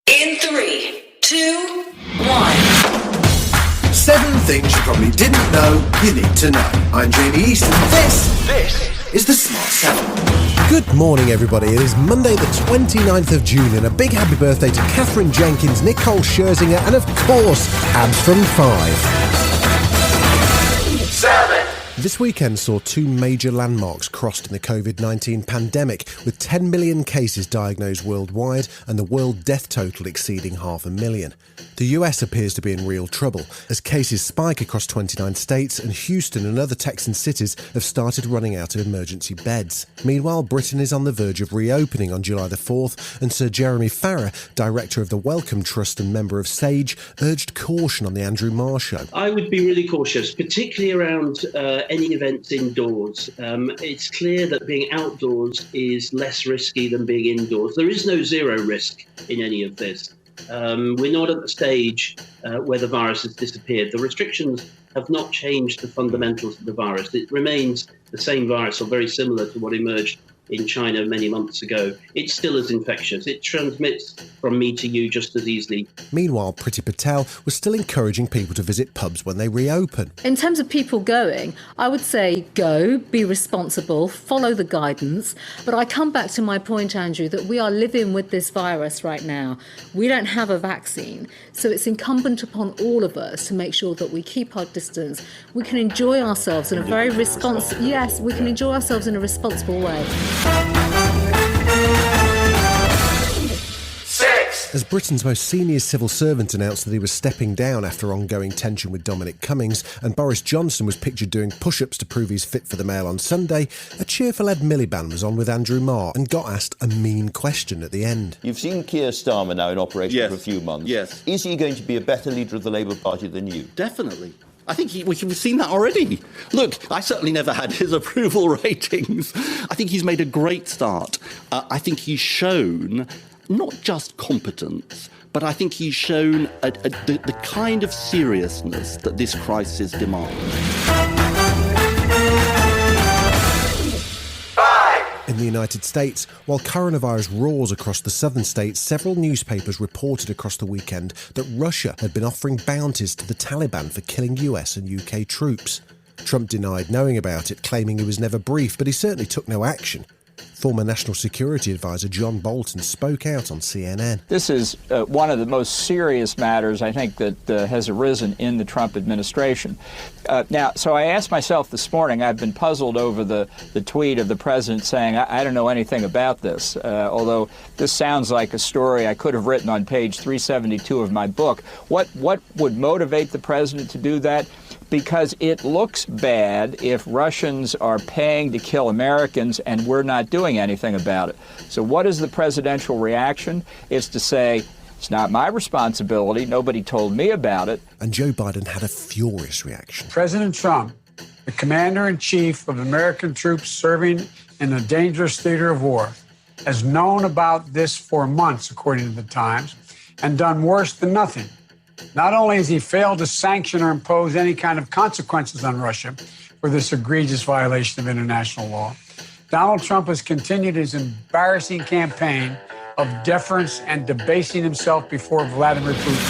In 3, 2, 1. 7 things you probably didn't know you need to know. I'm Jamie East, and this is the Smart 7. Good morning, everybody. It is Monday the 29th of June, and a big happy birthday to Catherine Jenkins, Nicole Scherzinger, and of course, Abs from 5. 7. This weekend saw 2 major landmarks crossed in the COVID-19 pandemic, with 10 million cases diagnosed worldwide and the world death total exceeding 500,000. The US appears to be in real trouble, as cases spike across 29 states, and Houston and other Texan cities have started running out of emergency beds. Meanwhile, Britain is on the verge of reopening on July the 4th, and Sir Jeremy Farrar, director of the Wellcome Trust and member of SAGE, urged caution on the Andrew Marr show. I would be really cautious, particularly around any events indoors. It's clear that being outdoors is less risky than being indoors. There is no zero risk in any of this. We're not at the stage where the virus has disappeared. The restrictions have not changed the fundamentals of the virus. It remains the same virus, or very similar to what emerged in China many months ago. It's still as infectious. It transmits from me to you just as easily. Meanwhile, Priti Patel was still encouraging people to visit pubs when they reopen. In terms of people going, I would say go, be responsible, follow the guidance. But I come back to my point, Andrew, that we are living with this virus right now. We don't have a vaccine. So it's incumbent upon all of us to make sure that we keep our distance. We can enjoy ourselves in a very responsible way. 6. As Britain's most senior civil servant announced that he was stepping down after ongoing tension with Dominic Cummings, and Boris Johnson was pictured doing push-ups to prove he's fit for the Mail on Sunday, a cheerful Ed Miliband was on with Andrew Marr and got asked a mean question at the end. You've seen Keir Starmer now in operation for a few months. Yes. Is he going to be a better leader of the Labour Party than you? Definitely. I think we've seen that already. Look, I certainly never had his approval ratings. I think he's made a great start. I think he's shown not just competence, but I think he's shown the kind of seriousness that this crisis demands. In the United States, while coronavirus roars across the southern states, several newspapers reported across the weekend that Russia had been offering bounties to the Taliban for killing US and UK troops. Trump denied knowing about it, claiming he was never briefed, but he certainly took no action. Former National Security Advisor John Bolton spoke out on CNN. This is one of the most serious matters, I think, that has arisen in the Trump administration. So I asked myself this morning, I've been puzzled over the tweet of the president saying, I don't know anything about this, although this sounds like a story I could have written on page 372 of my book. What would motivate the president to do that? Because it looks bad if Russians are paying to kill Americans and we're not doing anything about it. So what is the presidential reaction? It's to say, it's not my responsibility, nobody told me about it. And Joe Biden had a furious reaction. President Trump, the commander-in-chief of American troops serving in a dangerous theater of war, has known about this for months, according to the Times, and done worse than nothing. Not only has he failed to sanction or impose any kind of consequences on Russia for this egregious violation of international law, Donald Trump has continued his embarrassing campaign of deference and debasing himself before Vladimir Putin.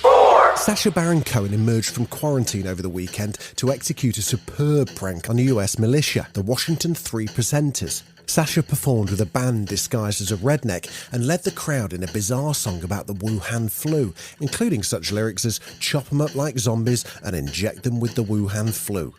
4. Sacha Baron Cohen emerged from quarantine over the weekend to execute a superb prank on a US militia, the Washington 3 Presenters. Sacha performed with a band disguised as a redneck and led the crowd in a bizarre song about the Wuhan flu, including such lyrics as "chop 'em up like zombies and inject them with the Wuhan flu."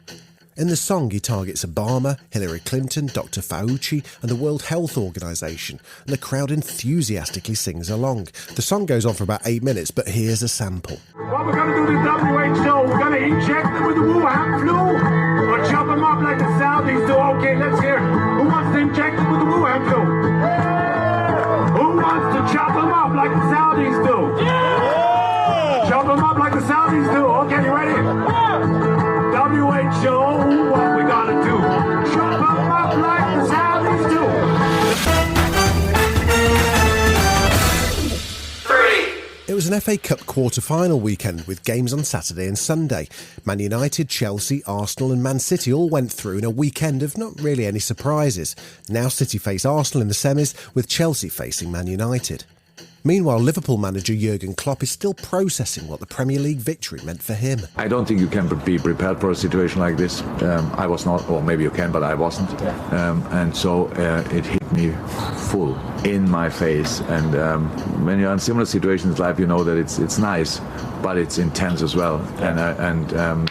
In the song, he targets Obama, Hillary Clinton, Dr. Fauci and the World Health Organization, and the crowd enthusiastically sings along. The song goes on for about 8 minutes, but here's a sample. What we're going to do this WHO, we're going to inject them with the Wuhan flu, or chop them up like the Saudis do. Okay, let's hear it. Who wants to inject them with the Wuhan flu? Who wants to chop them up like the Saudis do? Chop them up like the Saudis do. Okay, you ready? WHO, what we gonna do? Chop them up like the Saudis do. 3. It was an FA Cup quarter-final weekend with games on Saturday and Sunday. Man United, Chelsea, Arsenal and Man City all went through in a weekend of not really any surprises. Now City face Arsenal in the semis, with Chelsea facing Man United. Meanwhile, Liverpool manager Jurgen Klopp is still processing what the Premier League victory meant for him. I don't think you can be prepared for a situation like this. I was not, or maybe you can, but I wasn't. And so it hit me full in my face. And when you're in similar situations in life, you know that it's nice, but it's intense as well.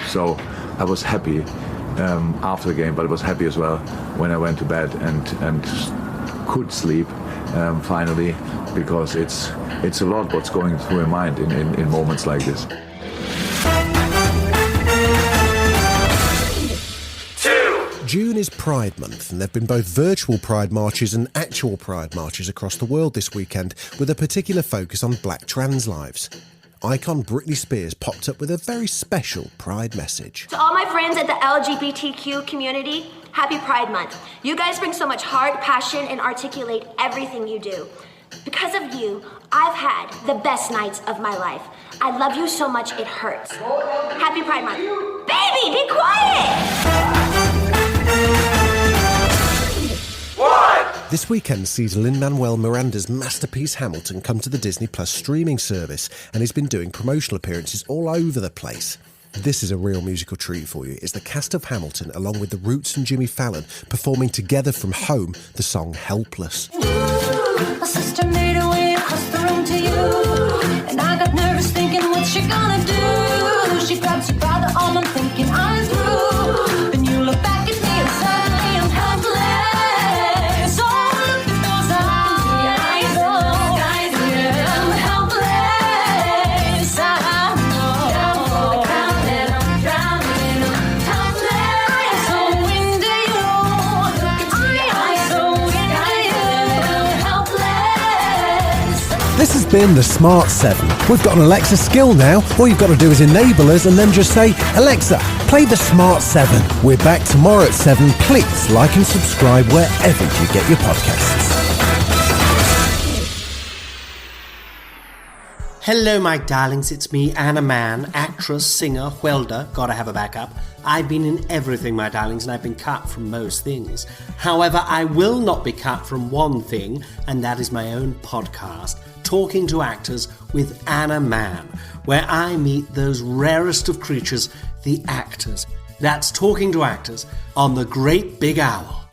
So I was happy after the game, but I was happy as well when I went to bed and could sleep finally, because it's a lot what's going through your mind in moments like this. June is Pride Month, and there have been both virtual Pride marches and actual Pride marches across the world this weekend, with a particular focus on black trans lives. Icon Britney Spears popped up with a very special Pride message. To all my friends at the LGBTQ community, happy Pride Month. You guys bring so much heart, passion, and articulate everything you do. Because of you, I've had the best nights of my life. I love you so much it hurts. Happy Pride Month. Baby, be quiet! This weekend sees Lin-Manuel Miranda's masterpiece Hamilton come to the Disney Plus streaming service, and he's been doing promotional appearances all over the place. This is a real musical treat for you. It's the cast of Hamilton, along with The Roots and Jimmy Fallon, performing together from home the song Helpless. My sister made her way across the room to you, and I got nervous thinking, what's she gonna do? She grabs you by the arm, I'm thinking I'm through. Then you look back at me and suddenly I'm helpless. This has been the Smart 7. We've got an Alexa skill now. All you've got to do is enable us and then just say, Alexa, play the Smart 7. We're back tomorrow at 7. Please like and subscribe wherever you get your podcasts. Hello, my darlings. It's me, Anna Mann, actress, singer, welder. Gotta have a backup. I've been in everything, my darlings, and I've been cut from most things. However, I will not be cut from one thing, and that is my own podcast, Talking to Actors with Anna Mann, where I meet those rarest of creatures, the actors. That's Talking to Actors on the Great Big Owl.